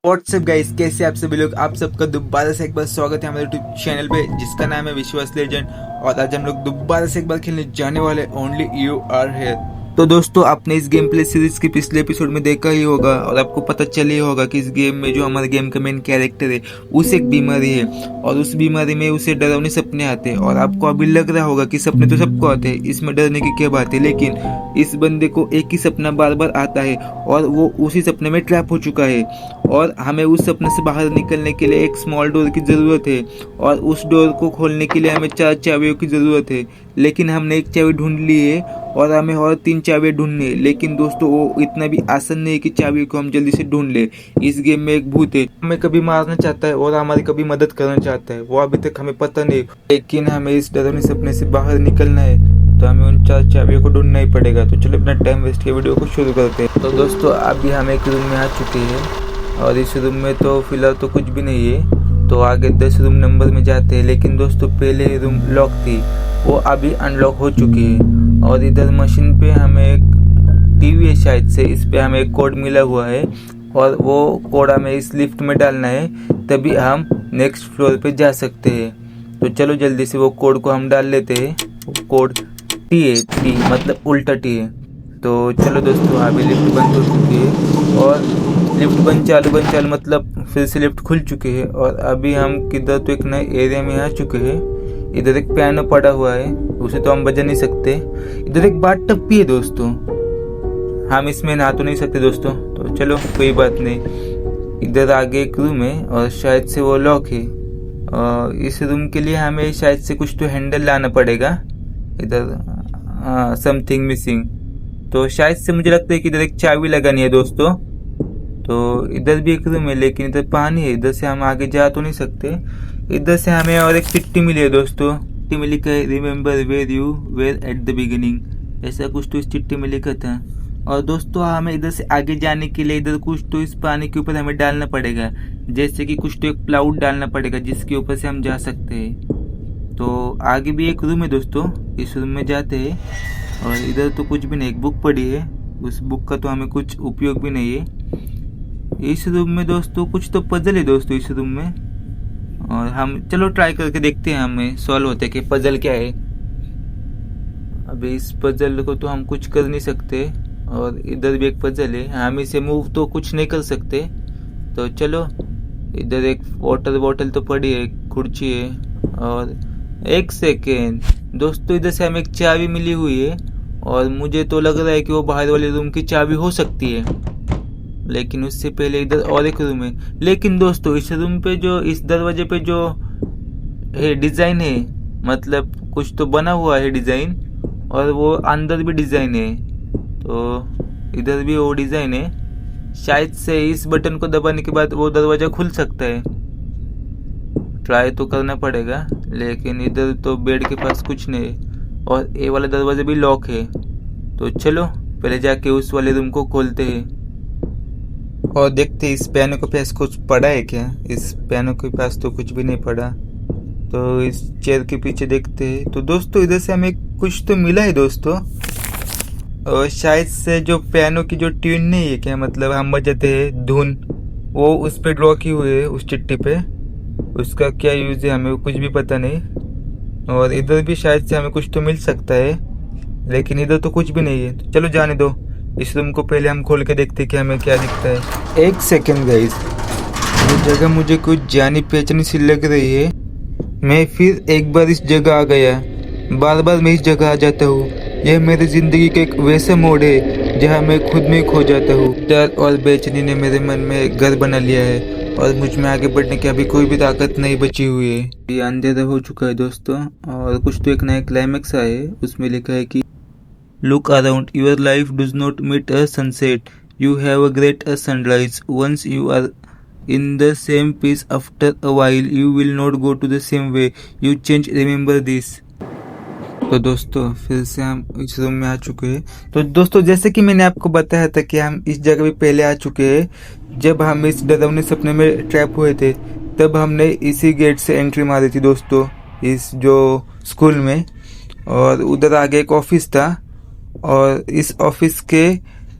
WhatsApp guys, कैसे आप सभी लोग। आप सबका दोबारा से एक बार स्वागत है हमारे यूट्यूब चैनल पे जिसका नाम है विश्वास लेजेंड। और आज हम लोग दोबारा से एक बार खेलने जाने वाले ओनली यू आर हियर। तो दोस्तों, आपने इस गेम प्ले सीरीज के पिछले एपिसोड में देखा ही होगा और आपको पता चल ही होगा कि इस गेम में जो हमारे गेम का मेन कैरेक्टर है उसे एक बीमारी है और उस बीमारी में उसे डरावने सपने आते हैं। और आपको अभी लग रहा होगा कि सपने तो सबको आते हैं, इसमें डरने की क्या बात है। लेकिन इस बंदे को एक ही सपना बार बार आता है और वो उसी सपने में ट्रैप हो चुका है और हमें उस सपने से बाहर निकलने के लिए एक स्मॉल डोर की ज़रूरत है। और उस डोर को खोलने के लिए हमें 4 चाबियों की ज़रूरत है। लेकिन हमने एक चाबी ढूंढ ली है और हमें और 3 चाबियाँ ढूंढनी है। लेकिन दोस्तों, वो इतना भी आसान नहीं है कि चाबी को हम जल्दी से ढूंढ ले। इस गेम में एक भूत है, हमें कभी मारना चाहता है और हमारी कभी मदद करना चाहता है। वो अभी तक हमें पता नहीं, लेकिन हमें इस डरावने सपने से बाहर निकलना है तो हमें उन 4 चाबियों को ढूंढना ही पड़ेगा। तो चलो अपना टाइम वेस्ट के वीडियो को शुरू करते हैं। तो दोस्तों, अभी हम एक रूम में आ चुके हैं और इस रूम में तो फिलहाल तो कुछ भी नहीं है। तो आगे 10 रूम नंबर में जाते हैं। लेकिन दोस्तों, पहले रूम लॉक थी, वो अभी अनलॉक हो चुकी है। और इधर मशीन पे हमें एक टीवी है शायद से, इस पे हमें एक कोड मिला हुआ है और वो कोड हमें इस लिफ्ट में डालना है, तभी हम नेक्स्ट फ्लोर पे जा सकते हैं। तो चलो जल्दी से वो कोड को हम डाल लेते हैं। कोड टी है, टी मतलब उल्टा टी है। तो चलो दोस्तों, अभी लिफ्ट बंद हो चुकी है और लिफ्ट बंद चालू मतलब फिर से लिफ्ट खुल चुकी है। और अभी हम किधर तो एक नए एरिया में आ चुके हैं। इधर एक पियानो पड़ा हुआ है, उसे तो हम बजा नहीं सकते। इधर एक बाथटब भी है दोस्तों, हम इसमें नहा तो नहीं सकते दोस्तों, तो चलो कोई बात नहीं। इधर आगे एक रूम है और शायद से वो लॉक है। और इस रूम के लिए हमें शायद से कुछ तो हैंडल लाना पड़ेगा। इधर समथिंग मिसिंग, तो शायद से मुझे लगता है कि इधर एक चाबी लगानी है दोस्तों। तो इधर भी एक रूम है लेकिन इधर पानी है, इधर से हम आगे जा तो नहीं सकते। इधर से हमें और एक चिट्ठी मिली है दोस्तों। चिट्ठी में लिखा है remember where you were at the beginning, ऐसा कुछ तो इस चिट्ठी में लिखा था। और दोस्तों, हमें इधर से आगे जाने के लिए इधर कुछ तो इस पानी के ऊपर हमें डालना पड़ेगा, जैसे कि कुछ तो एक प्लाउड डालना पड़ेगा जिसके ऊपर से हम जा सकते हैं। तो आगे भी एक रूम है दोस्तों, इस रूम में जाते हैं। और इधर तो कुछ भी नहीं, एक बुक पड़ी है, उस बुक का तो हमें कुछ उपयोग भी नहीं है। इस रूम में दोस्तों कुछ तो पजल है दोस्तों इस रूम में, और हम चलो ट्राई करके देखते हैं हमें सॉल्व होते कि पजल क्या है। अभी इस पजल को तो हम कुछ कर नहीं सकते और इधर भी एक पजल है, हम इसे मूव तो कुछ नहीं कर सकते। तो चलो, इधर एक वाटर बॉटल तो पड़ी है, कुर्सी है। और एक सेकेंड दोस्तों, इधर से हमें एक चाबी मिली हुई है और मुझे तो लग रहा है कि वो बाहर वाले रूम की चाबी हो सकती है। लेकिन उससे पहले इधर और एक रूम है। लेकिन दोस्तों, इस रूम पे जो इस दरवाजे पे जो है डिजाइन है, मतलब कुछ तो बना हुआ है डिजाइन, और वो अंदर भी डिजाइन है। तो इधर भी वो डिजाइन है। शायद से इस बटन को दबाने के बाद वो दरवाजा खुल सकता है, ट्राई तो करना पड़ेगा। लेकिन इधर तो बेड के पास कुछ नहीं है और ये वाला दरवाजा भी लॉक है। तो चलो पहले जाके उस वाले रूम को खोलते हैं और देखते इस पियानो के पास कुछ पड़ा है क्या। इस पियानो के पास तो कुछ भी नहीं पड़ा। तो इस चेयर के पीछे देखते हैं। तो दोस्तों, इधर से हमें कुछ तो मिला है दोस्तों, और शायद से जो पियानो की जो ट्यून नहीं है क्या, मतलब हम बजाते हैं धुन, वो उस पर ड्रॉ की हुई है उस चिट्ठी पे। उसका क्या यूज़ है हमें कुछ भी पता नहीं। और इधर भी शायद से हमें कुछ तो मिल सकता है, लेकिन इधर तो कुछ भी नहीं है। तो चलो जाने दो, इस रूम को पहले हम खोल के देखते हैं कि हमें क्या दिखता है। एक सेकेंड गाइस, ये जगह मुझे कुछ जानी पहचानी सी लग रही है। मैं फिर एक बार इस जगह आ गया, बार बार मैं इस जगह आ जाता हूँ। यह मेरी जिंदगी का एक वैसा मोड़ है जहाँ मैं खुद में खो जाता हूँ। डर और बेचैनी ने मेरे मन में घर बना लिया है और मुझ में आगे बढ़ने की अभी कोई भी ताकत नहीं बची हुई है। ये अंधेरा हो चुका है दोस्तों और कुछ तो एक नया क्लाइमेक्स आया है। उसमें लिखा है कि Look around, your life does not meet a sunset. You have a great sunrise. Once you are in the same place, after a while, you will not go to the same way. You change, remember this. तो दोस्तों, फिर से हम इस room में आ चुके हैं। तो दोस्तों, जैसे कि मैंने आपको बताया था कि हम इस जगह भी पहले आ चुके हैं। जब हम इस डरावने सपने में ट्रैप हुए थे, तब हमने इसी गेट से एंट्री मारी थी दोस्तों, इस जो स्कूल में। और उधर आगे एक ऑफिस था और इस ऑफिस के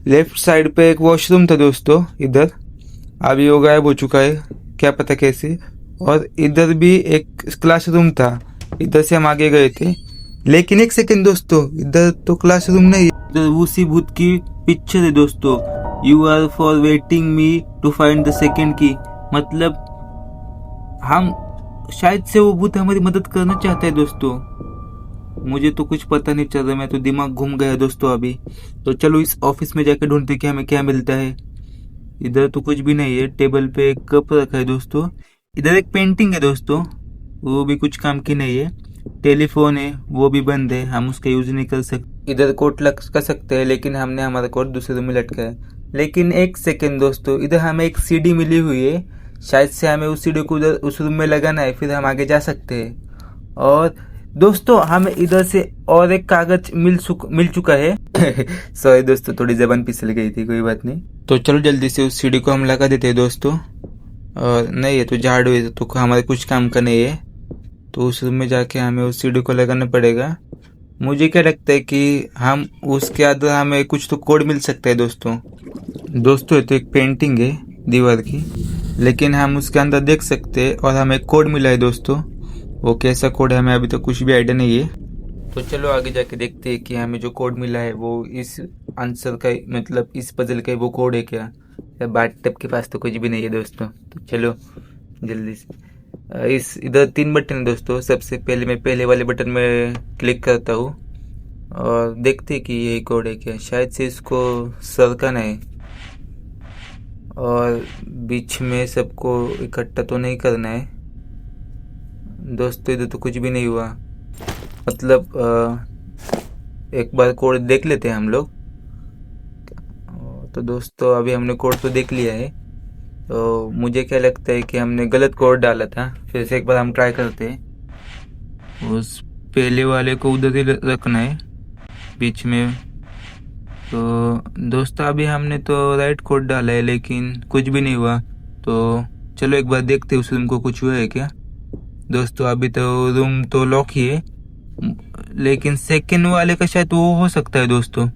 लेफ्ट साइड पे एक वॉशरूम था दोस्तों इधर। अभी वो गायब हो चुका है, क्या पता कैसे। और इधर भी एक क्लासरूम था, इधर से हम आगे गए थे। लेकिन एक सेकंड दोस्तों, इधर तो क्लासरूम नहीं है, इधर उसी भूत की पिक्चर है दोस्तों। You are for waiting me to find the second की। मतलब हम शायद से वो भूत हमारी मदद करना चाहता है दोस्तों। मुझे तो कुछ पता नहीं चल रहा, मैं तो दिमाग घूम गया दोस्तों अभी। तो चलो इस ऑफिस में जाकर ढूंढते कि हमें क्या मिलता है। इधर तो कुछ भी नहीं है, टेबल पे एक कप रखा है दोस्तों। इधर एक पेंटिंग है दोस्तों, वो भी कुछ काम की नहीं है। टेलीफोन है, वो भी बंद है, हम उसका यूज नहीं कर सकते। इधर कोट लटका सकते हैं, लेकिन हमने हमारा कोट दूसरे रूम में लटका है। लेकिन एक सेकेंड दोस्तों, इधर हमें एक सीढ़ी मिली हुई है, शायद से हमें उस सीढ़ी को उधर उस रूम में लगाना है, फिर हम आगे जा सकते हैं। और दोस्तों हमें इधर से और एक कागज मिल चुका है। सॉरी दोस्तों, थोड़ी जबान फिसल गई थी, कोई बात नहीं। तो चलो जल्दी से उस सीढ़ी को हम लगा देते हैं दोस्तों। और नहीं है तो झाड़ू है, तो हमारे कुछ काम का नहीं है, तो उस रूम में जाके हमें उस सीढ़ी को लगाना पड़ेगा। मुझे क्या लगता है कि हम उसके अंदर हमें कुछ तो कोड मिल सकता है दोस्तों। दोस्तों ये तो एक पेंटिंग है दीवार की, लेकिन हम उसके अंदर देख सकते हैं और हमें कोड मिला है दोस्तों। वो कैसा कोड है हमें अभी तो कुछ भी आइडिया नहीं है। तो चलो आगे जाके देखते हैं कि हमें जो कोड मिला है वो इस आंसर का, मतलब इस पजल का वो कोड है क्या। या बाथटब के पास तो कुछ भी नहीं है दोस्तों। तो चलो जल्दी से इस इधर 3 बटन है दोस्तों। सबसे पहले मैं पहले वाले बटन में क्लिक करता हूँ और देखते हैं कि यही कोड है क्या। शायद से इसको सरकाना है और बीच में सबको इकट्ठा तो नहीं करना है दोस्तों। इधर तो कुछ भी नहीं हुआ, मतलब एक बार कोड देख लेते हैं हम लोग। तो दोस्तों अभी हमने कोड तो देख लिया है, तो मुझे क्या लगता है कि हमने गलत कोड डाला था। फिर से एक बार हम ट्राई करते हैं। उस पहले वाले को उधर ही रखना है बीच में। तो दोस्तों अभी हमने तो राइट कोड डाला है, लेकिन कुछ भी नहीं हुआ। तो चलो एक बार देखते हैं उस रूम को कुछ हुआ है क्या। दोस्तों अभी तो रूम तो लॉक ही है, लेकिन सेकंड वाले का शायद वो हो सकता है दोस्तों,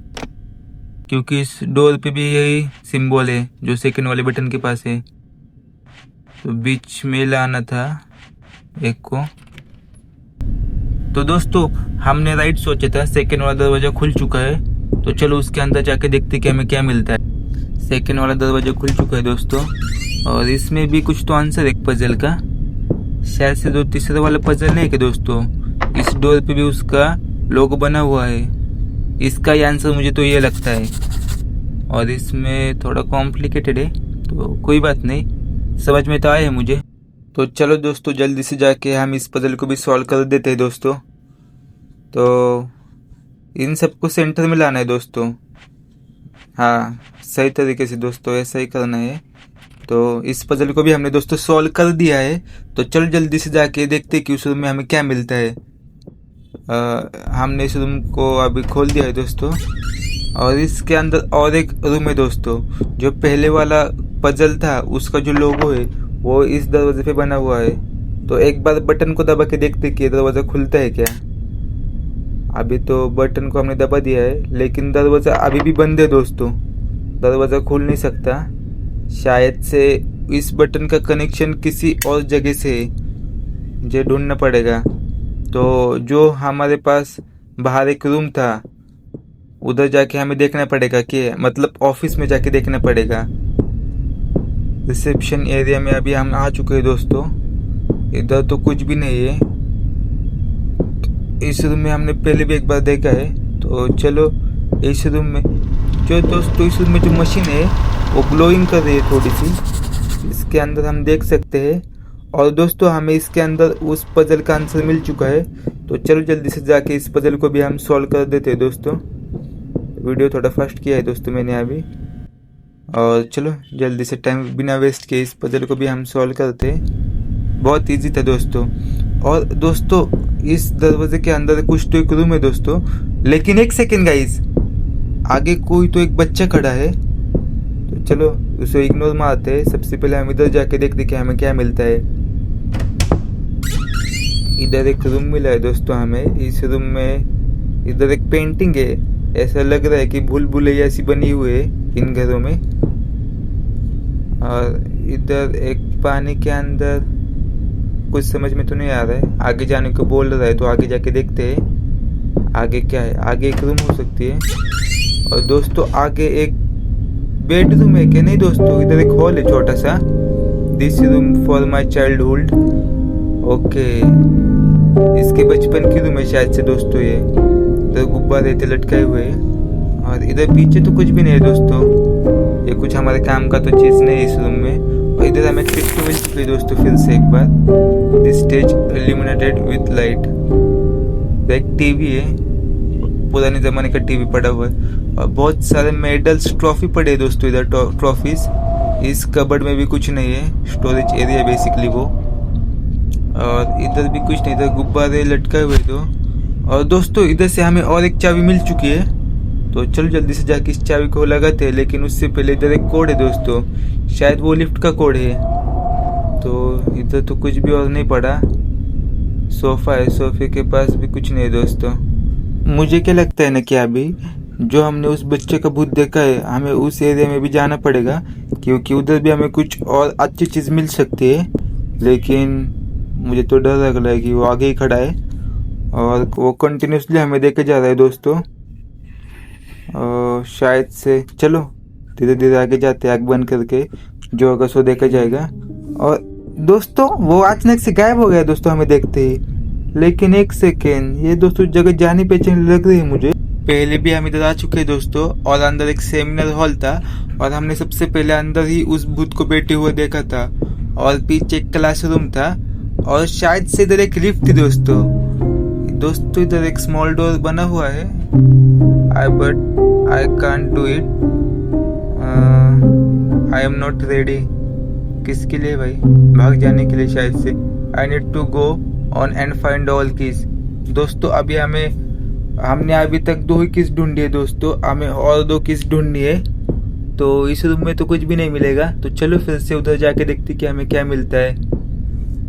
क्योंकि इस डोर पे भी यही सिंबल है जो सेकंड वाले बटन के पास है। तो बीच में लाना था एक को। तो दोस्तों हमने राइट सोचा था, सेकंड वाला दरवाजा खुल चुका है। तो चलो उसके अंदर जाके देखते कि हमें क्या मिलता है। सेकंड वाला दरवाजा खुल चुका है दोस्तों, और इसमें भी कुछ तो आंसर है एक पजल का। शायद से जो तीसरा वाला पजल नहीं है कि दोस्तों, इस डोर पे भी उसका लोगो बना हुआ है। इसका ही आंसर मुझे तो ये लगता है, और इसमें थोड़ा कॉम्प्लिकेटेड है, तो कोई बात नहीं, समझ में तो आया है मुझे। तो चलो दोस्तों जल्दी से जाके हम इस पजल को भी सॉल्व कर देते हैं दोस्तों। तो इन सबको सेंटर में लाना है दोस्तों। हाँ सही तरीके से दोस्तों, ऐसा ही करना है। तो इस पजल को भी हमने दोस्तों सॉल्व कर दिया है। तो चलो जल्दी से जाके देखते हैं कि उस रूम में हमें क्या मिलता है। हमने इस रूम को अभी खोल दिया है दोस्तों, और इसके अंदर और एक रूम है दोस्तों। जो पहले वाला पजल था उसका जो लोगो है वो इस दरवाजे पे बना हुआ है। तो एक बार बटन को दबा के देखते कि दरवाजा खुलता है क्या। अभी तो बटन को हमने दबा दिया है, लेकिन दरवाजा अभी भी बंद है दोस्तों, दरवाजा खुल नहीं सकता। शायद से इस बटन का कनेक्शन किसी और जगह से है, मुझे ढूंढना पड़ेगा। तो जो हमारे पास बाहर एक रूम था उधर जाके हमें देखना पड़ेगा कि, मतलब ऑफिस में जाके देखना पड़ेगा। रिसेप्शन एरिया में अभी हम आ चुके हैं दोस्तों। इधर तो कुछ भी नहीं है। इस रूम में हमने पहले भी एक बार देखा है। तो चलो इस रूम में जो दोस्तों, इस रूम में जो मशीन है वो ग्लोइंग कर रही है थोड़ी सी, इसके अंदर हम देख सकते हैं। और दोस्तों हमें इसके अंदर उस पजल का आंसर मिल चुका है। तो चलो जल्दी से जाके इस पजल को भी हम सॉल्व कर देते हैं दोस्तों। वीडियो थोड़ा फास्ट किया है दोस्तों मैंने अभी, और चलो जल्दी से टाइम बिना वेस्ट किए इस पजल को भी हम सॉल्व करते हैं। बहुत इजी था दोस्तों। और दोस्तों इस दरवाजे के अंदर कुछ तो एक रूम है दोस्तों, लेकिन एक सेकेंड गाइस, आगे कोई तो एक बच्चा खड़ा है। तो चलो उसे इग्नोर मारते हैं। सबसे पहले हम इधर जाके देखते कि हमें क्या मिलता है। इधर एक रूम मिला है दोस्तों हमें। इस रूम में इधर एक पेंटिंग है, ऐसा लग रहा है कि भूल भुलैया सी बनी हुई है इन घरों में। और इधर एक पानी के अंदर कुछ समझ में तो नहीं आ रहा है, आगे जाने को बोल रहा है तो आगे जाके देखते हैं आगे क्या है। आगे एक रूम हो सकती है और दोस्तों आगे एक बेडरूम है क्या? नहीं दोस्तों, इधर एक हॉल है छोटा सा। This room for my childhood. Okay, इसके बचपन की रूम है शायद से दोस्तों। ये इधर गुब्बारे थे लटकाए हुए और इधर पीछे तो कुछ भी नहीं है दोस्तों। ये कुछ हमारे काम का तो चीज़ नहीं है इस रूम में। और इधर हमें पिक्चर मिल चुकी है दोस्तों फिर से एक बार। This stage illuminated with light. एक टीवी है, पुराने ज़माने का टीवी पड़ा हुआ है और बहुत सारे मेडल्स ट्रॉफी पड़े हैं दोस्तों इधर ट्रॉफीज। इस कबर्ड में भी कुछ नहीं है, स्टोरेज एरिया बेसिकली वो। और इधर भी कुछ नहीं, इधर गुब्बारे लटकाए हुए दो। और दोस्तों इधर से हमें और एक चाबी मिल चुकी है, तो चलो जल्दी से जाके इस चाबी को लगाते हैं। लेकिन उससे पहले इधर एक कोड है दोस्तों, शायद वो लिफ्ट का कोड है। तो इधर तो कुछ भी और नहीं पड़ा। सोफा है, सोफे के पास भी कुछ नहीं है दोस्तों। मुझे क्या लगता है ना कि अभी जो हमने उस बच्चे का भूत देखा है, हमें उस एरिया में भी जाना पड़ेगा, क्योंकि उधर भी हमें कुछ और अच्छी चीज़ मिल सकती है। लेकिन मुझे तो डर लग रहा है कि वो आगे ही खड़ा है और वो कंटिन्यूसली हमें देखे जा रहा है दोस्तों। शायद से चलो धीरे धीरे आगे जाते हैं, आग बंद करके, जो होगा सो देखा जाएगा। और दोस्तों वो अचानक से गायब हो गया दोस्तों हमें देखते ही। लेकिन एक सेकेंड, ये दोस्तों जगह जानी पहचानी लग रही है मुझे। पहले भी हम इधर आ चुके हैं दोस्तों और अंदर एक सेमिनार हॉल था और हमने सबसे पहले अंदर ही उस भूत को बैठे हुए देखा था। और पीछे एक क्लासरूम था और शायद से इधर एक लिफ्ट थी दोस्तों इधर एक स्मॉल डोर बना हुआ है। But I can't do it, I am not ready. किसके लिए भाई? भाग जाने के लिए शायद से। I need to go on and find all keys. दोस्तों अभी हमने अभी तक 2 ही कीज ढूंढी है दोस्तों, हमें और 2 कीज ढूंढनी है। तो इस रूम में तो कुछ भी नहीं मिलेगा, तो चलो फिर से उधर जाके देखते कि हमें क्या मिलता है।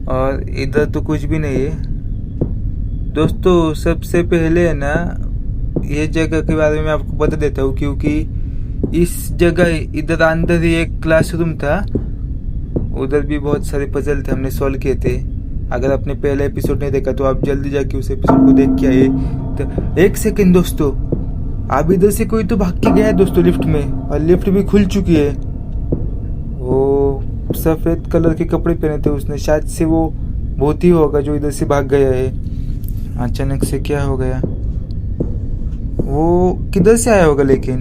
और इधर तो कुछ भी नहीं है दोस्तों। सबसे पहले है ना, ये जगह के बारे में आपको बता देता हूँ, क्योंकि इस जगह इधर अंदर ही एक क्लासरूम था, उधर भी बहुत सारे पजल थे हमने सॉल्व किए थे। अगर आपने पहला एपिसोड नहीं देखा तो आप जल्दी जाके उस एपिसोड को देख के आइए। तो एक सेकंड दोस्तों, अब इधर से कोई तो भाग के गया है दोस्तों लिफ्ट में, और लिफ्ट भी खुल चुकी है। वो सफेद कलर के कपड़े पहने थे उसने, शायद से वो भूत ही होगा जो इधर से भाग गया है। अचानक से क्या हो गया? वो किधर से आया होगा? लेकिन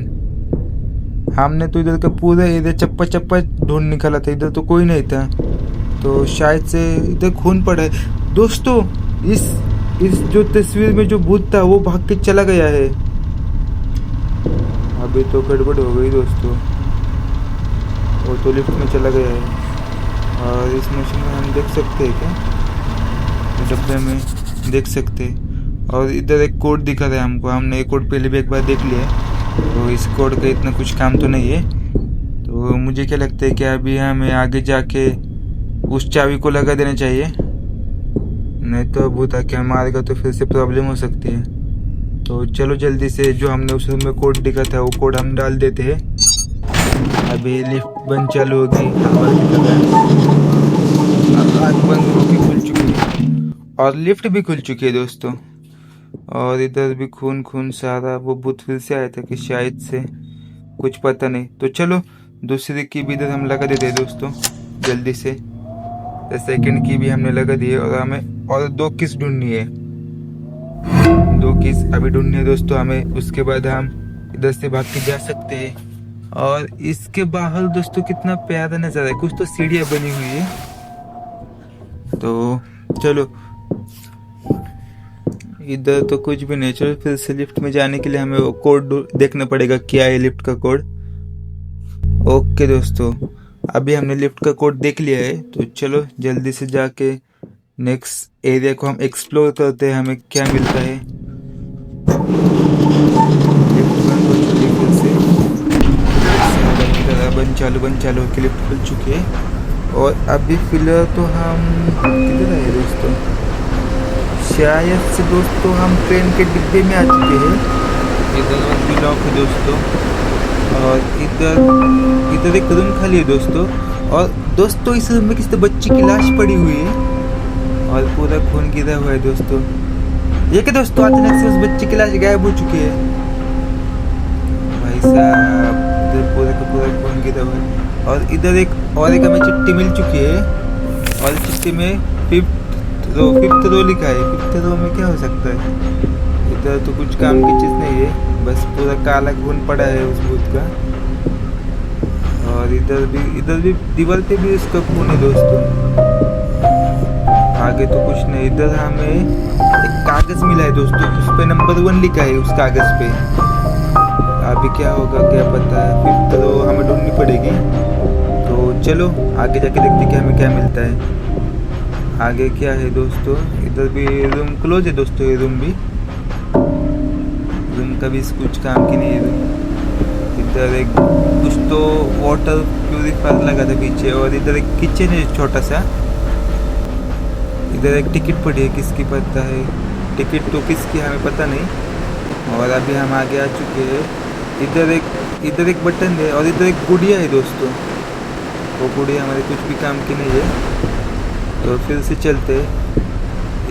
हमने तो इधर का पूरा एरिया चप्पा चप्पा ढूंढ निकाला था, इधर तो कोई नहीं था। तो शायद से इधर खून पड़ा है दोस्तों। इस जो तस्वीर में जो भूत था वो भाग के चला गया है। अभी तो गड़बड़ हो गई दोस्तों, वो तो लिफ्ट में चला गया है। और इस मशीन में हम देख सकते हैं क्या? डब्बे में देख सकते हैं। और इधर एक कोड दिखा रहा है हमको, हमने ये कोड पहले भी एक बार देख लिया है, तो इस कोड का इतना कुछ काम तो नहीं है। तो मुझे क्या लगता है कि अभी हमें आगे जाके उस चाबी को लगा देना चाहिए, नहीं तो भूत आके हमारेगा तो फिर से प्रॉब्लम हो सकती है। तो चलो जल्दी से जो हमने उस रूम में कोड दिखा था वो कोड हम डाल देते हैं। अभी लिफ्ट बंद चालू होगी, आग बंद होगी, खुल चुकी है और लिफ्ट भी खुल चुकी है दोस्तों। और इधर भी खून सारा, वो भूत फिर से आया था कि शायद से, कुछ पता नहीं। तो चलो दूसरी की भी इधर हम लगा देते हैं दोस्तों जल्दी से। सेकंड की भी हमने लगा दी है और हमें और 2 किस ढूंढनी है, 2 किस अभी ढूंढनी है दोस्तों हमें। उसके बाद हम इधर से भाग के जा सकते हैं। और इसके बाहर दोस्तों कितना प्यारा नजारा है, कुछ तो सीढ़ियाँ बनी हुई है। तो चलो इधर तो कुछ भी नहीं, चलो फिर से लिफ्ट में जाने के लिए हमें वो कोड देखना पड़ेगा, क्या है लिफ्ट का कोड। ओके दोस्तों, अभी हमने लिफ्ट का कोड देख लिया है, तो चलो जल्दी से जाके नेक्स्ट एरिया को हम एक्सप्लोर करते हैं, हमें क्या मिलता है। लिफ्ट बंद हो चुकी है फिर से, बंद चालू होकर लिफ्ट खुल चुकी है। और अभी फिलहाल तो हम किधर आए दोस्तों? शायद से दोस्तों हम ट्रेन के डिब्बे में आ चुके हैं। इधर भी लॉक है दोस्तों, और इधर एक रूम खाली है दोस्तों। और दोस्तों इस रूम में किसी बच्ची की लाश पड़ी हुई है और पूरा खून गिरा हुआ है दोस्तों। ये क्या दोस्तों, अचानक से उस बच्ची की लाश गायब हो चुकी है। भाई साहब इधर पूरा का पूरा खून गिरा हुआ है और इधर एक और एक हमें चिट्ठी मिल चुकी है और चिट्ठी में फिफ्थ रो लिखा है। फिफ्थ रो में क्या हो सकता है? इधर तो कुछ काम की चीज़ नहीं है, बस पूरा काला खून पड़ा है उस भूत का। और इधर भी दीवार पे भी उसका खून है दोस्तों। आगे तो कुछ नहीं। इधर हमें एक कागज मिला है दोस्तों, उस पे नंबर 1 लिखा है उस कागज पे। अभी क्या होगा क्या पता है। फिफ्थ रो हमें ढूंढनी पड़ेगी, तो चलो आगे जाके देखते हैं कि हमें क्या मिलता है। आगे क्या है दोस्तों? इधर भी रूम क्लोज है दोस्तों। ये रूम का भी कुछ काम की नहीं है। इधर एक कुछ तो वाटर प्यूरिफायर लगा था पीछे और इधर एक किचन है छोटा सा। इधर एक टिकट पड़ी है, किसकी पता है? टिकट तो किसकी हमें पता नहीं। और अभी हम आगे आ चुके हैं। इधर एक बटन है और इधर एक गुड़िया है दोस्तों। वो गुड़िया हमारे कुछ भी काम की नहीं है, तो फिर से चलते।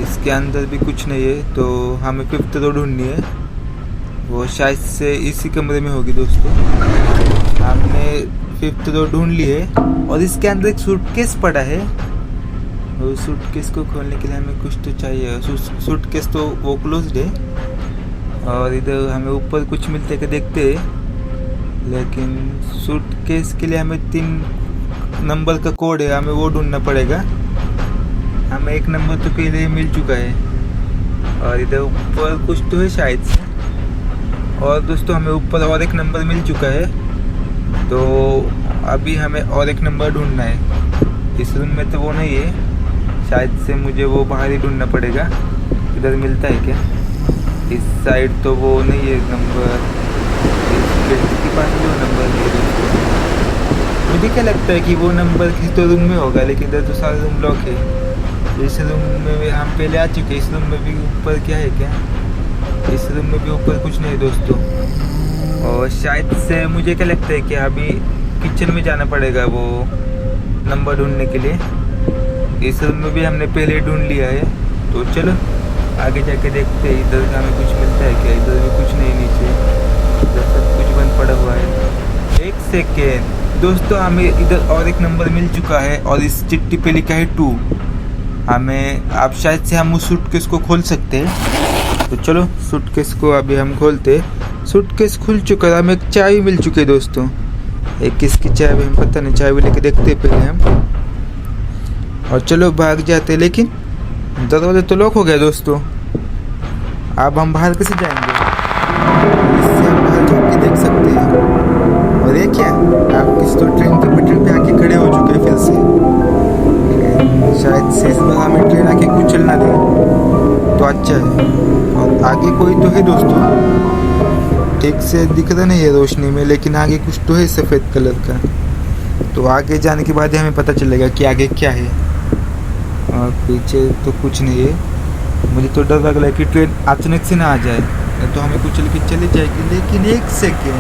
इसके अंदर भी कुछ नहीं है, तो हमें फिफ्थ रो ढूंढनी है। वो शायद से इसी कमरे में होगी दोस्तों। हमने फिफ्थ रो ढूंढ ली है और इसके अंदर एक सूटकेस पड़ा है। वो सूटकेस को खोलने के लिए हमें कुछ तो चाहिए। सूटकेस तो वो क्लोज्ड है। और इधर हमें ऊपर कुछ मिलते के देखते हैं, लेकिन सूटकेस के लिए हमें 3 नंबर का कोड है, हमें वो ढूंढना पड़ेगा। हमें 1 नंबर तो पहले मिल चुका है और इधर ऊपर कुछ तो है शायद से। और दोस्तों हमें ऊपर और 1 नंबर मिल चुका है, तो अभी हमें और 1 नंबर ढूंढना है। इस रूम में तो वो नहीं है, शायद से मुझे वो बाहर ही ढूंढना पड़ेगा। इधर मिलता है क्या? इस साइड तो वो नहीं है नंबर। इस खिड़की के पास जो नंबर नहीं है। मुझे क्या लगता है कि वो नंबर किसी तो रूम में होगा, लेकिन इधर तो सारे रूम लॉक है। इस रूम में भी हम पहले आ चुके हैं। इस रूम में भी ऊपर क्या है क्या? इस रूम में भी ऊपर कुछ नहीं दोस्तों। और शायद से मुझे क्या लगता है कि अभी किचन में जाना पड़ेगा वो नंबर ढूंढने के लिए। इस रूम में भी हमने पहले ढूंढ लिया है, तो चलो आगे जाके देखते हैं। इधर हमें कुछ मिलता है क्या? इधर भी कुछ नहीं, नीचे इधर सब कुछ बंद पड़ा हुआ है। 1 सेकेंड दोस्तों, हमें इधर और 1 नंबर मिल चुका है और इस चिट्ठी पे लिखा है 2। हमें आप शायद से हम उस सूटकेस को खोल सकते हैं, तो चलो सूटकेस को अभी हम खोलते। सूटकेस खुल चुका है। हमें एक चाय मिल चुकी है दोस्तों। एक किसकी चाय भी हम पता नहीं, चाय भी लेके देखते हैं पहले हम। और चलो भाग जाते, लेकिन दरवाजा तो लॉक हो गया दोस्तों। अब हम बाहर कैसे जाएंगे? इससे हम बाहर झाँक के देख सकते हैं। और ये क्या, आप किस तो ट्रेन के पटरी पे आके खड़े हो चुके हैं फिर से। शायद से इस बार हमें ट्रेन आके कुचल ना दे तो अच्छा है। और आगे कोई तो है दोस्तों, ठीक से दिख रहा नहीं है रोशनी में, लेकिन आगे कुछ तो है सफ़ेद कलर का। तो आगे जाने के बाद हमें पता चलेगा कि आगे क्या है। और पीछे तो कुछ नहीं है। मुझे तो डर लग रहा है कि ट्रेन अचानक से ना आ जाए, तो हमें कुचल के चली जाएगी। लेकिन 1 सेकेंड,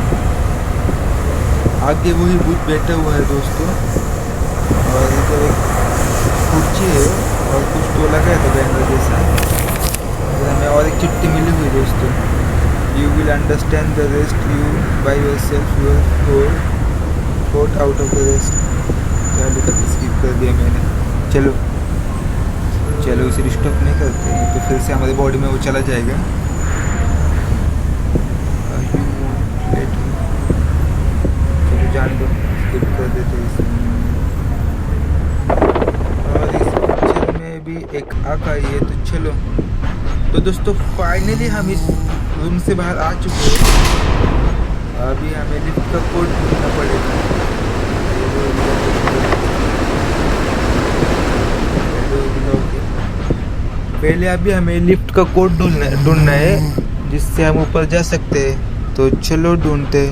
आगे वही भूत बैठा हुआ है दोस्तों। और इधर एक कुर्सी है और कुछ तो लगा है तो बैनर जैसा। हमें और एक चिट्ठी मिली हुई दोस्तों। You will understand the rest you by yourself, your thought out of the rest. क्या लिखा था, स्किप कर दिया मैंने। चलो इसे डिस्टर्ब नहीं करते, तो फिर से हमारी बॉडी में वो चला जाएगा। चलो जान दो, स्किप कर देते इसे। और इस पिक्चर में भी एक आँख आई है, तो चलो। तो दोस्तों फाइनली हम इस रूम से बाहर आ चुके हैं। अभी हमें लिफ्ट का कोड ढूंढना पड़ेगा। पहले अभी हमें लिफ्ट का कोड ढूंढना है, जिससे हम ऊपर जा सकते हैं। तो चलो ढूंढते।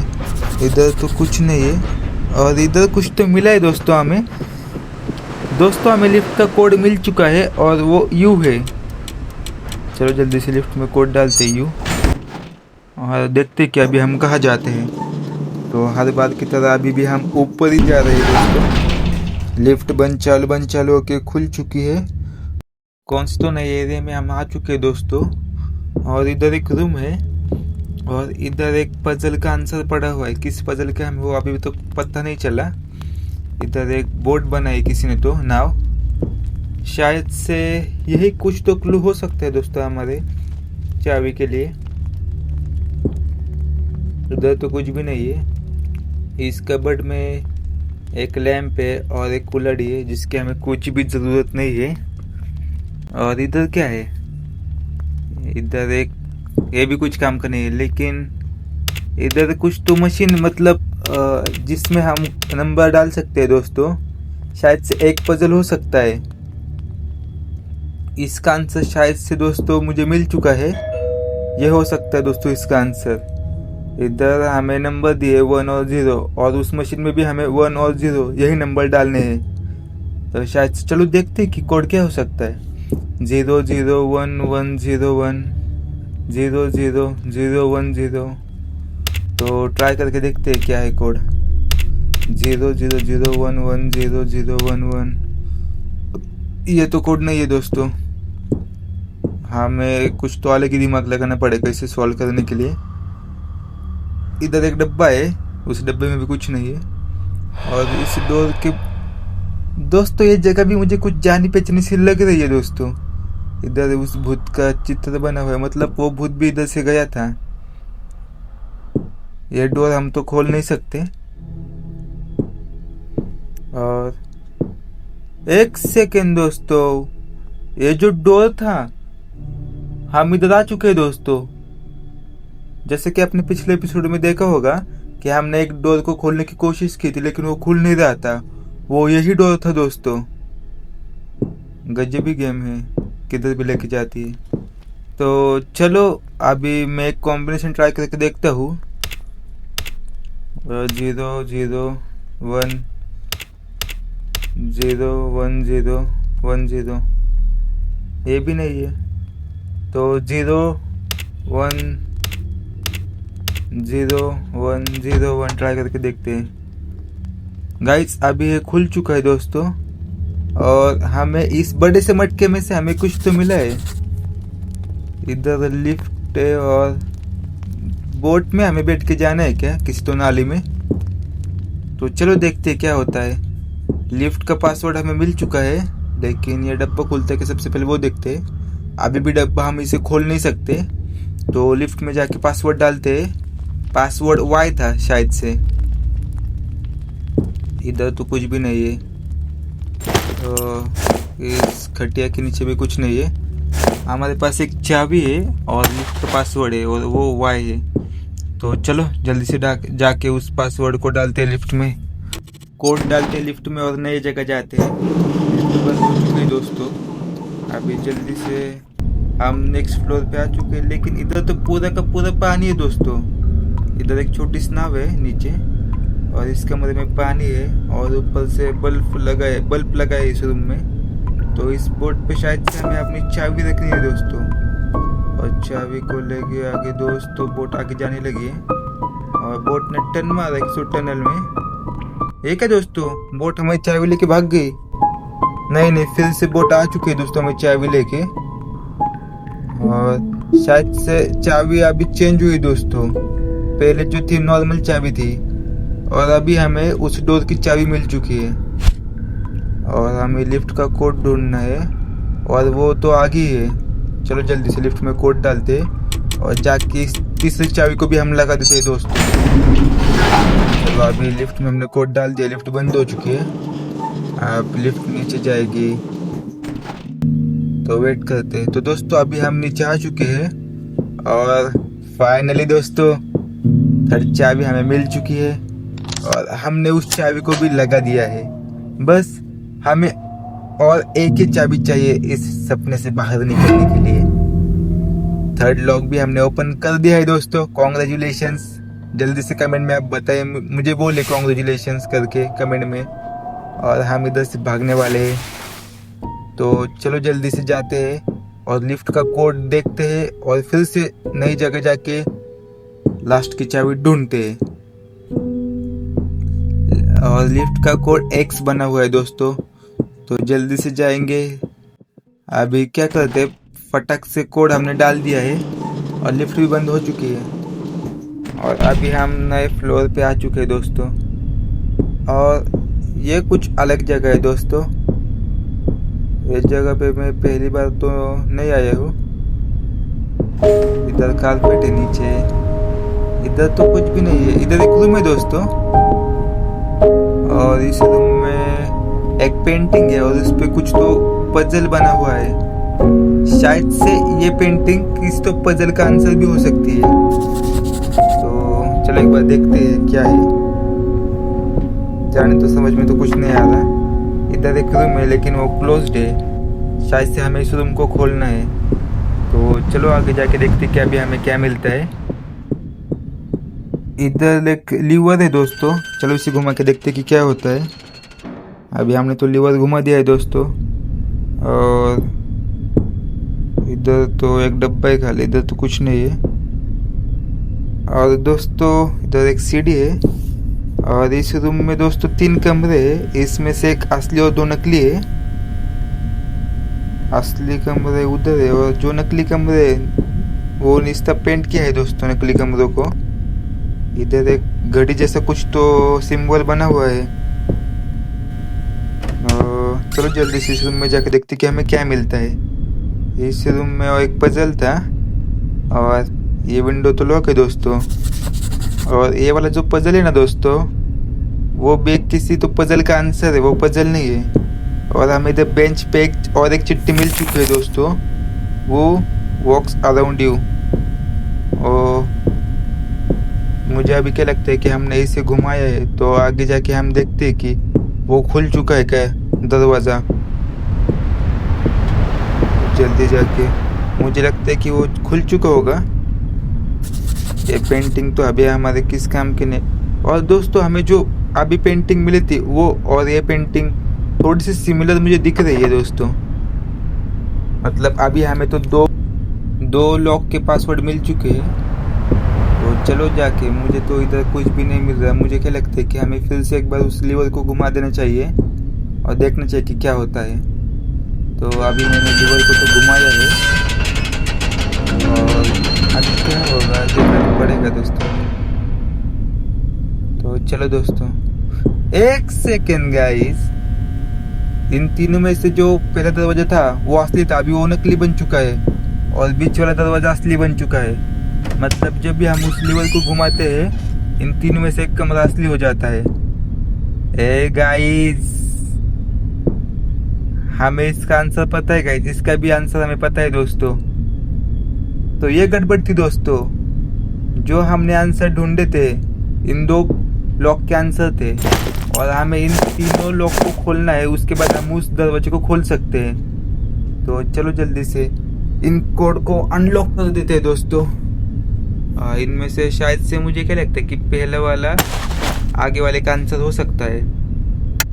इधर तो कुछ नहीं है और इधर कुछ तो मिला है दोस्तों हमें। हमें लिफ्ट का कोड मिल चुका है और वो यू है। चलो जल्दी से लिफ्ट में कोड डालते यू और देखते कि अभी हम कहाँ जाते हैं। तो हर बार की तरह अभी भी हम ऊपर ही जा रहे हैं दोस्तों। लिफ्ट बंद चालू होके खुल चुकी है। कौन सी तो नए एरिया में हम आ चुके हैं दोस्तों। और इधर एक रूम है और इधर एक पजल का आंसर पड़ा हुआ है। किस पजल का हमें वो अभी तो पता नहीं चला। इधर एक बोट बनाई किसी ने तो नाव, शायद से यही कुछ तो क्लू हो सकता है दोस्तों हमारे चाबी के लिए। इधर तो कुछ भी नहीं है। इस कबर्ड में एक लैंप है और एक कुल्हड़ी है जिसकी हमें कुछ भी ज़रूरत नहीं है। और इधर क्या है, इधर एक ये भी कुछ काम का नहीं है, लेकिन इधर कुछ तो मशीन मतलब जिसमें हम नंबर डाल सकते हैं दोस्तों। शायद से एक पजल हो सकता है। इसका आंसर शायद से दोस्तों मुझे मिल चुका है। यह हो सकता है दोस्तों इसका आंसर। इधर हमें नंबर दिए 1 और 0 और उस मशीन में भी हमें 1 और 0 यही नंबर डालने हैं। तो शायद चलो देखते हैं कि कोड क्या हो सकता है। 0 0 1 1 0 1 0 0 0 1 0। तो ट्राई करके देखते हैं क्या है कोड। 0 0 0 1 1 0 0 1 1। ये तो कोड नहीं है दोस्तों। हमें कुछ तो अलग ही दिमाग लगाना पड़ेगा इसे सॉल्व करने के लिए। इधर एक डब्बा है, उस डब्बे में भी कुछ नहीं है। और इस डोर के दोस्तों ये जगह भी मुझे कुछ जानी पहचानी सी लग रही है दोस्तों। इधर उस भूत का चित्र बना हुआ है, मतलब वो भूत भी इधर से गया था। ये डोर हम तो खोल नहीं सकते। और एक सेकेंड दोस्तों, ये जो डोर था हम इधर आ चुके हैं दोस्तों। जैसे कि आपने पिछले एपिसोड में देखा होगा कि हमने एक डोर को खोलने की कोशिश की थी लेकिन वो खुल नहीं रहा था। वो यही डोर था दोस्तों। गजबी गेम है, किधर भी लेके जाती है। तो चलो अभी मैं एक कॉम्बिनेशन ट्राई करके देखता हूँ। 0 0 1 0 1 0 1 0। ये भी नहीं है। तो 0 1 0 1 0 1 ट्राई करके देखते हैं। गाइस अभी ये खुल चुका है दोस्तों और हमें इस बड़े से मटके में से हमें कुछ तो मिला है। इधर लिफ्ट है और बोट में हमें बैठ के जाना है क्या किसी तो नाली में। तो चलो देखते हैं क्या होता है। लिफ्ट का पासवर्ड हमें मिल चुका है, लेकिन ये डब्बा खुलता है कि सबसे पहले वो देखते हैं। अभी भी डब्बा हम इसे खोल नहीं सकते। तो लिफ्ट में जाके पासवर्ड डालते हैं। पासवर्ड Y था शायद से। इधर तो कुछ भी नहीं है। तो इस खटिया के नीचे भी कुछ नहीं है। हमारे पास एक चाबी है और लिफ्ट का पासवर्ड है और वो Y है। तो चलो जल्दी से जाके उस पासवर्ड को डालते हैं लिफ्ट में। कोड डालते हैं लिफ्ट में और नई जगह जाते हैं। लिफ्ट बंद हो चुकी है दोस्तों। अभी जल्दी से हम नेक्स्ट फ्लोर पे आ चुके हैं, लेकिन इधर तो पूरा का पूरा पानी है दोस्तों। इधर एक छोटी सी नाव है नीचे और इस कमरे में पानी है और ऊपर से बल्ब लगा है इस रूम में। तो इस बोट पे शायद से हमें अपनी चाबी रखनी है दोस्तों। और चाबी को लेके आगे दोस्तों बोट आगे जाने लगी है और बोट ने टर्न मारा एक टनल में। एक है दोस्तों, बोट हमारी चाबी लेके भाग गई। नहीं फिर से बोट आ चुकी है दोस्तों हमें चाबी लेके। और शायद से चाबी अभी चेंज हुई दोस्तों। पहले जो थी नॉर्मल चाबी थी और अभी हमें उस डोर की चाबी मिल चुकी है। और हमें लिफ्ट का कोड ढूंढना है और वो तो आगे ही है। चलो जल्दी से लिफ्ट में कोड डालते और जाके इस तीसरी चाबी को भी हम लगा देते हैं दोस्तों। चलो अभी लिफ्ट में हमने कोड डाल दिया। लिफ्ट बंद हो चुकी है। अब लिफ्ट नीचे जाएगी तो वेट करते हैं। तो दोस्तों अभी हम नीचे आ चुके हैं और फाइनली दोस्तों थर्ड चाबी हमें मिल चुकी है और हमने उस चाबी को भी लगा दिया है। बस हमें और एक ही चाबी चाहिए इस सपने से बाहर निकलने के लिए। थर्ड लॉक भी हमने ओपन कर दिया है दोस्तों। कॉन्ग्रेचुलेशंस। जल्दी से कमेंट में आप बताएं, मुझे बोले कॉन्ग्रेचुलेशंस करके कमेंट में। और हम इधर से भागने वाले हैं। तो चलो जल्दी से जाते हैं और लिफ्ट का कोड देखते हैं और फिर से नई जगह जाके लास्ट की चाबी ढूंढते हैं। और लिफ्ट का कोड X बना हुआ है दोस्तों। तो जल्दी से जाएंगे। अभी क्या करते, फटक से कोड हमने डाल दिया है और लिफ्ट भी बंद हो चुकी है। और अभी हम नए फ्लोर पे आ चुके हैं दोस्तों। और ये कुछ अलग जगह है दोस्तों। इस जगह पे मैं पहली बार तो नहीं आया हूँ। इधर कारपेट है नीचे, इधर तो कुछ भी नहीं है। इधर एक रूम है दोस्तों और इस रूम में एक पेंटिंग है और उस पे कुछ तो पजल बना हुआ है। शायद से ये पेंटिंग किसी तो पजल का आंसर भी हो सकती है। तो चलो एक बार देखते हैं क्या है। जाने तो समझ में तो कुछ नहीं आ रहा। इधर एक रूम है लेकिन वो क्लोज्ड है। शायद से हमें इस रूम को खोलना है। तो चलो आगे जाके देखते क्या भी हमें क्या मिलता है। इधर एक लीवर है दोस्तों। चलो इसे घुमा के देखते कि क्या होता है। अभी हमने तो लीवर घुमा दिया है दोस्तों। और इधर तो एक डब्बा है खाली, इधर तो कुछ नहीं है। और दोस्तों इधर एक सीढ़ी है और इस रूम में दोस्तों 3 कमरे हैं। इसमें से एक असली और 2 नकली है। असली कमरे उधर है और जो नकली कमरे वो इसका पेंट किया है दोस्तों नकली कमरों को। इधर एक घड़ी जैसा कुछ तो सिंबल बना हुआ है। चलो जल्दी से इस रूम में जाके देखते कि हमें क्या मिलता है। इस रूम में एक पजल था और ये विंडो तो लॉक है दोस्तों। और ये वाला जो पजल है ना दोस्तों, वो भी किसी तो पजल का आंसर है, वो पजल नहीं है। और हमें इधर बेंच पे और एक चिट्ठी मिल चुकी है दोस्तों, वो वॉक्स अराउंड यू। और मुझे अभी क्या लगता है कि हमने इसे घुमाया है तो आगे जाके हम देखते हैं कि वो खुल चुका है क्या दरवाज़ा। जल्दी जाके मुझे लगता है कि वो खुल चुका होगा। ये पेंटिंग तो अभी हमारे किस काम की नहीं। और दोस्तों हमें जो अभी पेंटिंग मिली थी वो और ये पेंटिंग थोड़ी सी सिमिलर मुझे दिख रही है दोस्तों। मतलब अभी हमें तो दो लॉक के पासवर्ड मिल चुके हैं। तो चलो जाके, मुझे तो इधर कुछ भी नहीं मिल रहा। मुझे क्या लगता है कि हमें फिर से एक बार उस लीवर को घुमा देना चाहिए और देखना चाहिए कि क्या होता है। तो अभी मैंने लीवर को तो घुमाया है और अभी क्या होगा देखना पड़ेगा दोस्तों। तो चलो दोस्तों, एक सेकेंड गाइस। इन तीनों में से जो पहला दरवाजा था वो असली था, अभी वो नकली बन चुका है। और बीच वाला दरवाजा असली बन चुका है। मतलब जब भी हम उस लीवर को घुमाते हैं इन तीनों में से एक कमरा असली हो जाता है। ए गाइस, हमें इसका आंसर पता है गाइस, इसका भी आंसर हमें पता है दोस्तों। तो ये गड़बड़ थी दोस्तों। जो हमने आंसर ढूंढे थे इन 2 लॉक के आंसर थे और हमें इन तीनों लॉक को खोलना है। उसके बाद हम उस दरवाजे को खोल सकते हैं। तो चलो जल्दी से इन कोड को अनलॉक कर देते हैं दोस्तों। इनमें से शायद से मुझे क्या लगता है कि पहला वाला आगे वाले का आंसर हो सकता है।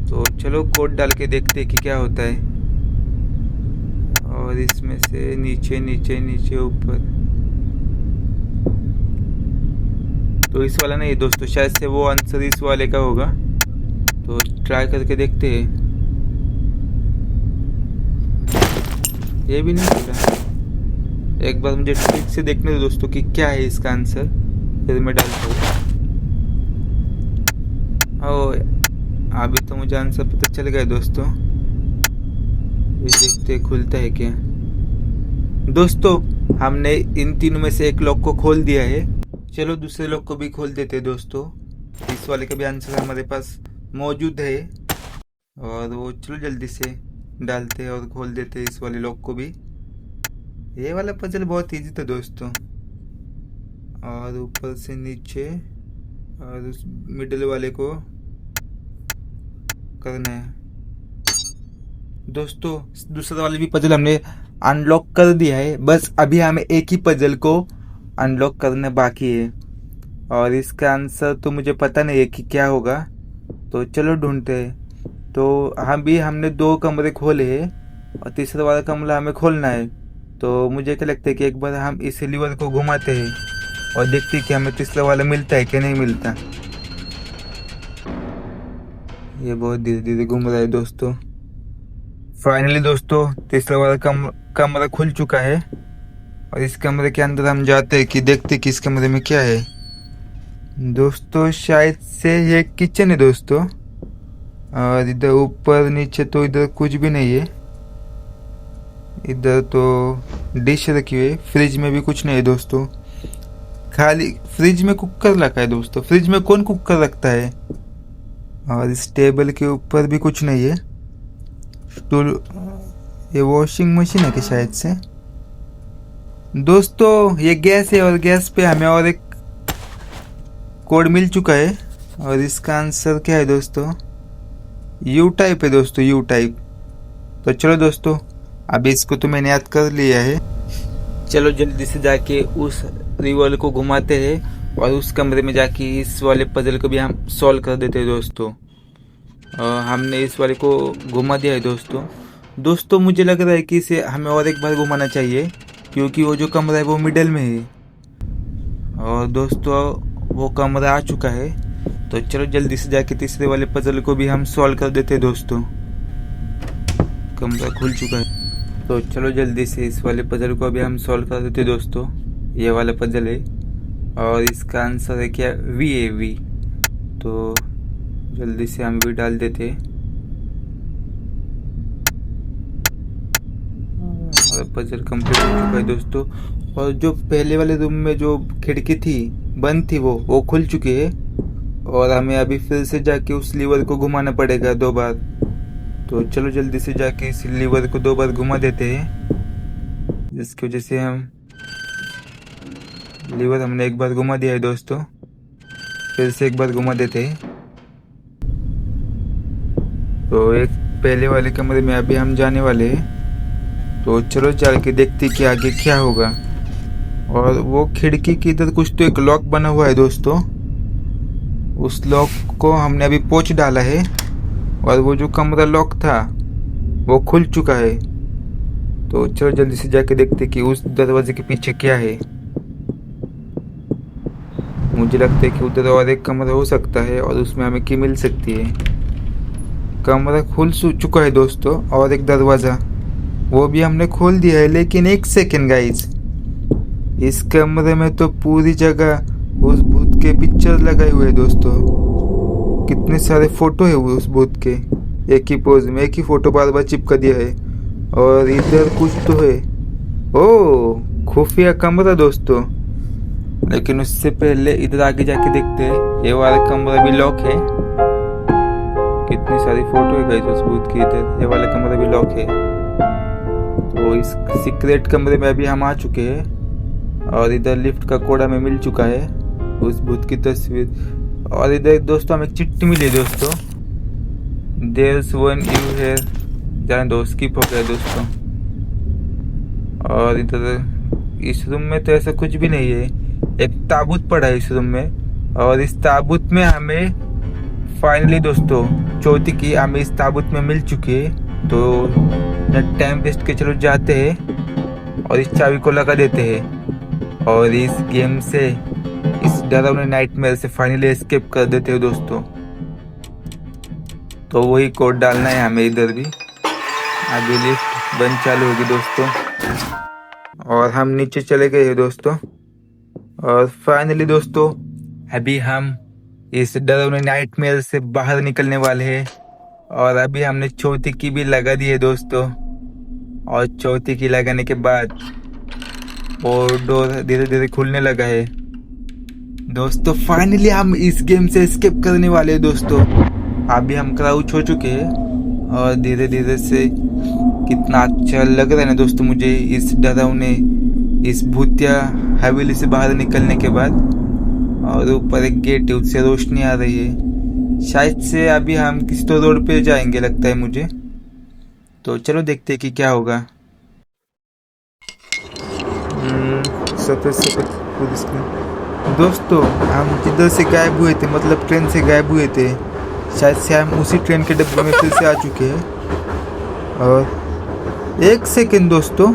तो चलो कोड डाल के देखते हैं कि क्या होता है। और इसमें से नीचे नीचे नीचे ऊपर, तो इस वाला नहीं दोस्तों, शायद से वो आंसर इस वाले का होगा। तो ट्राई करके देखते हैं। ये भी नहीं खुला। एक बार मुझे ठीक से देखने दो दोस्तों कि क्या है इसका आंसर, फिर मैं डालता हूँ। अभी तो मुझे आंसर पता चल गया दोस्तों। ये देखते खुलता है क्या। दोस्तों हमने इन तीनों में से एक लॉक को खोल दिया है। चलो दूसरे लॉक को भी खोल देते हैं दोस्तों। इस वाले का भी आंसर हमारे पास मौजूद है और वो चलो जल्दी से डालते हैं और खोल देते हैं इस वाले लॉक को भी। ये वाला पजल बहुत इजी था दोस्तों। और ऊपर से नीचे और उस मिडिल वाले को करना है दोस्तों। दूसरा वाले भी पजल हमने अनलॉक कर दिया है। बस अभी हमें एक ही पजल को अनलॉक करना बाकी है और इसका आंसर तो मुझे पता नहीं है कि क्या होगा। तो चलो ढूंढते हैं। तो हमने 2 कमरे खोले हैं और तीसरा वाला कमरा हमें खोलना है। तो मुझे क्या लगता है कि एक बार हम इस लीवर को घुमाते हैं और देखते हैं कि हमें तीसरा वाला मिलता है कि नहीं मिलता। ये बहुत धीरे धीरे घूम रहा है दोस्तों। फाइनली दोस्तों तीसरा वाला कमरा खुल चुका है और इस कमरे के अंदर हम जाते हैं कि देखते कि इस कमरे में क्या है। दोस्तों शायद से ये किचन है दोस्तों, और इधर ऊपर नीचे तो इधर कुछ भी नहीं है। इधर तो डिश रखी हुई है, फ्रिज में भी कुछ नहीं है दोस्तों, खाली फ्रिज में कुकर रखा है दोस्तों। फ्रिज में कौन कुकर रखता है? और इस टेबल के ऊपर भी कुछ नहीं है। स्टूल, ये वॉशिंग मशीन है कि शायद से दोस्तों। ये गैस है और गैस पे हमें और एक कोड मिल चुका है और इसका आंसर क्या है दोस्तों? यू टाइप है दोस्तों, यू टाइप। तो चलो दोस्तों अभी इसको तो मैंने याद कर लिया है। चलो जल्दी से जाके उस रिवॉल्वर को घुमाते हैं और उस कमरे में जाके इस वाले पजल को भी हम सॉल्व कर देते हैं दोस्तों। हमने इस वाले को घुमा दिया है दोस्तों मुझे लग रहा है कि इसे हमें और एक बार घुमाना चाहिए, क्योंकि वो जो कमरा है वो मिडल में है और दोस्तों वो कमरा आ चुका है। तो चलो जल्दी से जाके तीसरे वाले पजल को भी हम सॉल्व कर देते हैं दोस्तों। कमरा खुल चुका है तो चलो जल्दी से इस वाले पजल को भी हम सॉल्व कर देते हैं दोस्तों। ये वाला पजल है और इसका आंसर है क्या? वी है, वी। तो जल्दी से हम वी डाल देते हैं। हमारा पजल कंप्लीट हो चुका है दोस्तों। और जो पहले वाले रूम में जो खिड़की थी बंद थी वो खुल चुकी है और हमें अभी फिर से जाके उस लीवर को घुमाना पड़ेगा 2 बार। तो चलो जल्दी से जाके इस लीवर को 2 बार घुमा देते हैं, जिसकी वजह से हम लीवर हमने एक बार घुमा दिया है दोस्तों, फिर से एक बार घुमा देते हैं। तो एक पहले वाले कमरे में अभी हम जाने वाले हैं। तो चलो चल के देखते कि आगे क्या होगा। और वो खिड़की की इधर कुछ तो एक लॉक बना हुआ है दोस्तों, उस लॉक को हमने अभी पोंछ डाला है और वो जो कमरा लॉक था वो खुल चुका है। तो चलो जल्दी से जाके देखते कि उस दरवाजे के पीछे क्या है। मुझे लगता है कि उधर और एक कमरा हो सकता है और उसमें हमें की मिल सकती है। कमरा खुल चुका है दोस्तों और एक दरवाज़ा वो भी हमने खोल दिया है, लेकिन एक सेकेंड गाइज, इस कमरे में तो पूरी जगह उस भूत के पिक्चर लगाए हुए हैं दोस्तों। कितने सारे फोटो है उस भूत के, एक ही पोज में एक ही फोटो बार बार चिपका दिया है। और इधर कुछ तो है, ओ खुफिया कमरा दोस्तों। लेकिन उससे पहले इधर आगे जाके देखते हैं, ये वाला कमरा भी लॉक है। कितनी सारी फोटो है गाइस उस भूत की, इधर ये वाला कमरा भी लॉक है। तो इस सीक्रेट कमरे में अभी हम आ चुके हैं और इधर लिफ्ट का कोड हमें मिल चुका है, उस भूत की तस्वीर। और इधर दोस्तों हमें एक चिट्ठी मिली है दोस्तों, There's one you here, जाने दो, स्किप हो गया दोस्तों। और इधर इस रूम में तो ऐसा कुछ भी नहीं है, एक ताबूत पड़ा है इस रूम में और इस ताबूत में हमें फाइनली दोस्तों चौथी की हमें इस ताबूत में मिल चुकी है। तो टाइम वेस्ट के चलो जाते हैं और इस चाबी को लगा देते हैं और इस गेम से, इस डरावने नाइटमेयर से फाइनली एस्केप कर देते हैं दोस्तों। तो वही कोड डालना है हमें इधर भी। अभी लिफ्ट बंद चालू होगी दोस्तों और हम नीचे चले गए हैं दोस्तों। और फाइनली दोस्तों अभी हम इस डरावने नाइटमेयर से बाहर निकलने वाले हैं और अभी हमने चौथी की भी लगा दी है दोस्तों। और चौथी की लगाने के बाद वो डोर धीरे धीरे खुलने लगा है दोस्तों। फाइनली हम इस गेम से एस्केप करने वाले हैं दोस्तों। अभी हम क्राउच हो चुके हैं और धीरे धीरे से कितना अच्छा लग रहा है ना दोस्तों मुझे इस डरावने, इस भूतिया हवेली से बाहर निकलने के बाद। और ऊपर एक गेट है, उससे रोशनी आ रही है, शायद से अभी हम किसी तो रोड पे जाएंगे लगता है मुझे। तो चलो देखते हैं कि क्या होगा। दोस्तों हम जिधर से गायब हुए थे, मतलब ट्रेन से गायब हुए थे, शायद से हम उसी ट्रेन के डब्बे में फिर से आ चुके हैं। और एक सेकेंड दोस्तों,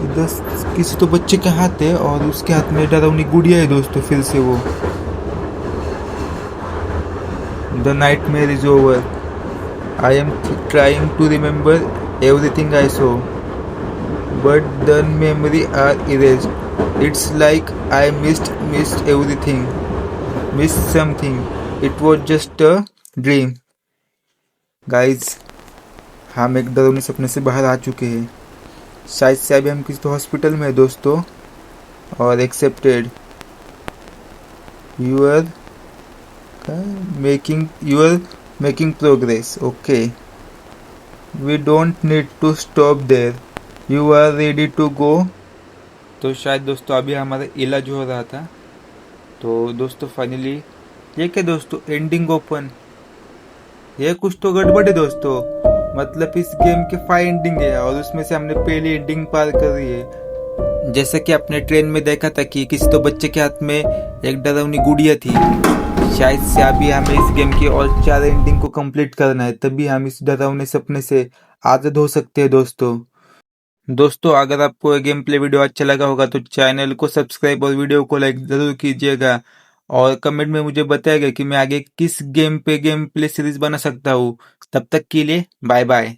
इधर किसी तो बच्चे का हाथ है और उसके हाथ में डरावनी गुड़िया है दोस्तों। फिर से वो the nightmare is over, I am trying to remember everything I saw, but the memory are erased. It's like I missed everything, missed something. It was just a dream. Guys, हम एक डरावने सपने से बाहर आ चुके हैं। शायद से अभी हम किसी तो हॉस्पिटल में है दोस्तों। और accepted your making progress. Okay, we don't need to stop there, you are ready to go. तो शायद दोस्तों अभी हमारा इलाज हो रहा था। तो दोस्तों फाइनली ये क्या दोस्तों, एंडिंग ओपन। ये कुछ तो गड़बड़ है दोस्तों। मतलब इस गेम के 5 एंडिंग है और उसमें से हमने पहली एंडिंग पार कर रही है। जैसा कि आपने ट्रेन में देखा था कि किसी तो बच्चे के हाथ में एक डरावनी गुड़िया थी। शायद से अभी हमें इस गेम की और 4 एंडिंग को कंप्लीट करना है, तभी हम इस डरावने सपने से आजाद हो सकते हैं दोस्तों अगर आपको ये गेम प्ले वीडियो अच्छा लगा होगा तो चैनल को सब्सक्राइब और वीडियो को लाइक जरूर कीजिएगा। और कमेंट में मुझे बताइएगा कि मैं आगे किस गेम प्ले सीरीज बना सकता हूँ। तब तक के लिए बाय बाय।